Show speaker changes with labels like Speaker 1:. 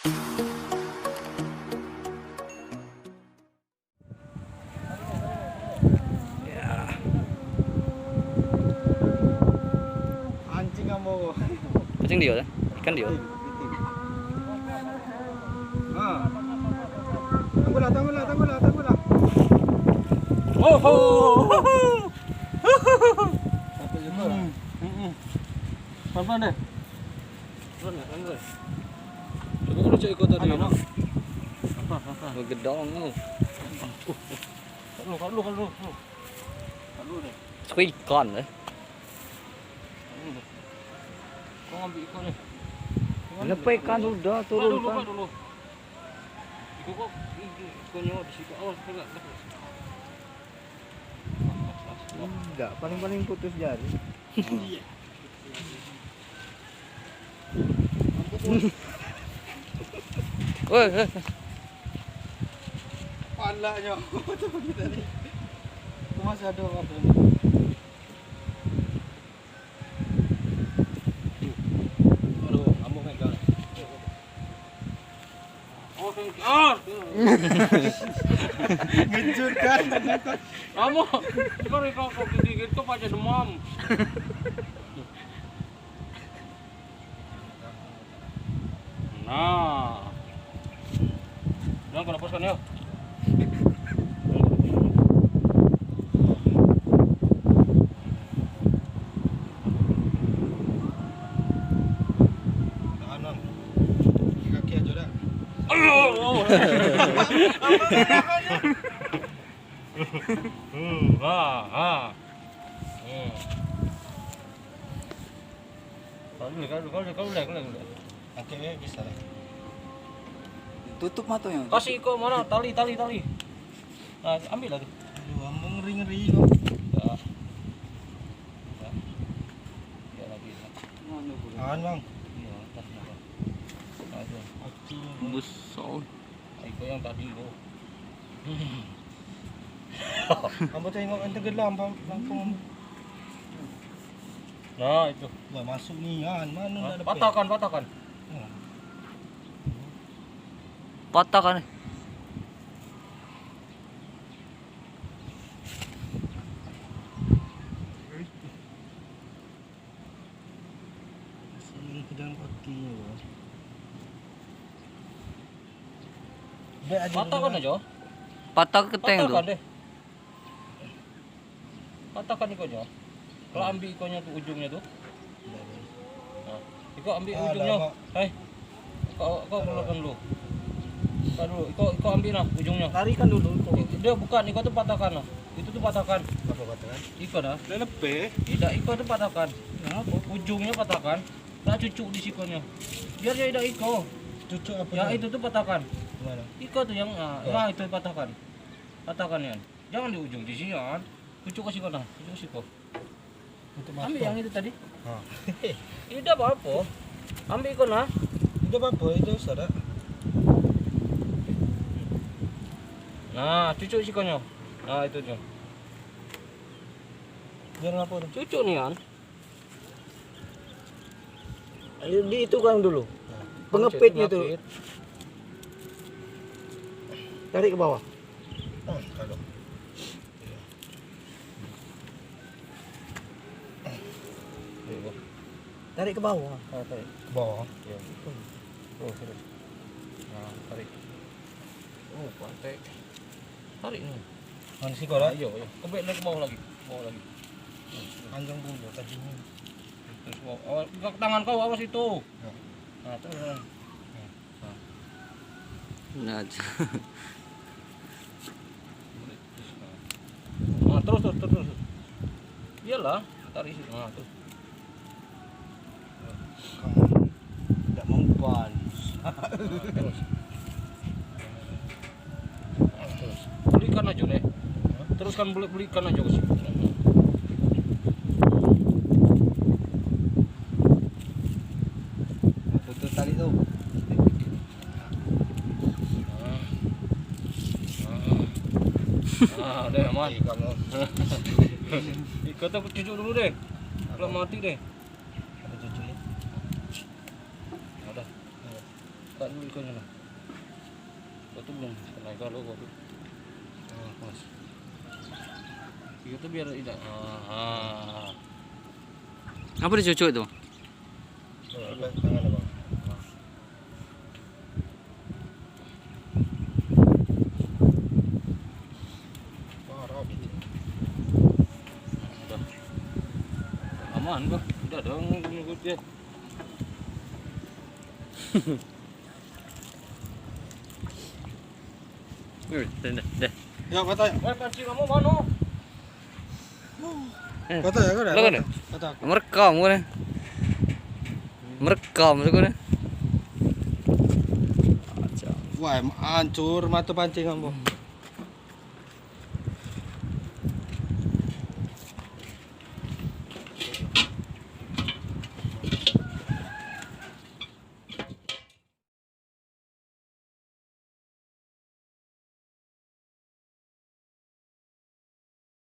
Speaker 1: Anjing kamu.
Speaker 2: Anjing dia, ikan dia.
Speaker 1: Tunggulah.
Speaker 2: Oh.
Speaker 1: Satu juga.
Speaker 2: Pelan-pelan deh. Pelan. Coba kalau cek ikut tadi. Apa? Gedong lu. Kalau deh. Suka ikan deh. Kau ambil ikan nih. Kenapa ikan udah turunkan? Dulu. Iku kok ikannya di situ awal enggak.
Speaker 1: Enggak, paling putus jari. Iya.
Speaker 2: Woi.
Speaker 1: Palanya. Coba kita nih. Masih ada apa?
Speaker 2: Aduh, kamu megang.
Speaker 1: Ngejurkan.
Speaker 2: Kamu, kau gigit tuh aja demam. Nah, jangan kau lepaskan ya.
Speaker 1: Tahan, kaki aja dah. Kau udah. Oke, bisa lah.
Speaker 3: Tutup matanya.
Speaker 2: Kasih kok mana tali. Nah, ambil lah tuh.
Speaker 1: Aduh, ambung ngeri kok.
Speaker 2: Ya lagi.
Speaker 1: Tahan, Bang.
Speaker 2: Iya, tas apa? Aduh.
Speaker 3: Besar.
Speaker 2: Iko yang tadi lo.
Speaker 1: Kamu tengok yang tenggelam langsung.
Speaker 2: Nah, itu.
Speaker 1: Wah, masuk nih, mana enggak ada.
Speaker 2: Patahkan.
Speaker 3: Patah kan?
Speaker 1: Sini ke dalam kakinya, Bang.
Speaker 2: Patahkan aja.
Speaker 3: Patah keteng tuh.
Speaker 2: Patahkan deh. Patahkan ikonya. Kalau ambil ikonya tuh ujungnya tuh. Nah, iko ambil ujungnya. Kau keluarkan dulu. Iko ambil nah ujungnya.
Speaker 1: Tarikan dulu.
Speaker 2: Dia bukan, iko tuh patahkan lah. Itu tuh patahkan.
Speaker 1: Apa patahkan?
Speaker 2: Iko dah.
Speaker 1: Lebih.
Speaker 2: Tidak, iko tuh patahkan. Kenapa? Ujungnya patahkan. Tak cucuk di sikonya. Biar dia tidak iko.
Speaker 1: Cucuk apa?
Speaker 2: Ya itu tuh patahkan.
Speaker 1: Gimana?
Speaker 2: Iko tuh yang itu patahkan. Patahkan ya. Jangan di ujung di sini kan. Cucuk ke siko nah. Cucuk ke siko.
Speaker 1: Untuk
Speaker 2: Ambil yang itu tadi.
Speaker 1: Ah.
Speaker 2: Ini dah apa? Ambil iko nah.
Speaker 1: Itu apa? Itu sudah.
Speaker 2: Nah, cucuk sikonya. Nah, itu dia.
Speaker 1: Biar apa?
Speaker 2: Cucuk nih kan. Ayo di itu kan dulu. Pengepitnya tuh. Tarik ke bawah.
Speaker 1: Kalau.
Speaker 2: Tarik ke bawah. Tarik.
Speaker 1: Ke bawah.
Speaker 2: Ya, itu. Oh, terus. Nah, tarik. Oh, pantai. Tarik nih.
Speaker 1: Mana sih kau dah?
Speaker 2: Ayo. Kebek lagi ke bawah lagi.
Speaker 1: Panjang dulu tadinya.
Speaker 2: Terus bawah. Pegang tangan kau awas itu.
Speaker 1: Ya.
Speaker 2: Nah, terus.
Speaker 3: Nah,
Speaker 2: Nah, terus. Iyalah, tarik situ. Nah, terus.
Speaker 1: Tidak mempan.
Speaker 2: Terus. Belikan aja deh. Teruskan belikan aja ke situ.
Speaker 1: Tutup tali tu.
Speaker 2: Deh aman.
Speaker 1: Kamu.
Speaker 2: Kata cucuk dulu deh. Kalau mati deh.
Speaker 1: Ada cucu ya?
Speaker 2: Ada. Buka dulu ikannya lah. Itu belum kena ikan lo kok. Mas. Itu biar tidak.
Speaker 3: Apa dicucuk itu?
Speaker 1: Tangan abang. Parah gitu.
Speaker 2: Udah. Aman kok. Udah dong ngikut dia.
Speaker 3: Dah.
Speaker 1: Ya, patay.
Speaker 2: Pancing kamu mana?
Speaker 1: Patay ako na.
Speaker 3: Wala ka na.
Speaker 1: Patay.
Speaker 3: Merekam ko na. Merekam ko na.
Speaker 1: Wah, hancur mata pancingan, Bang.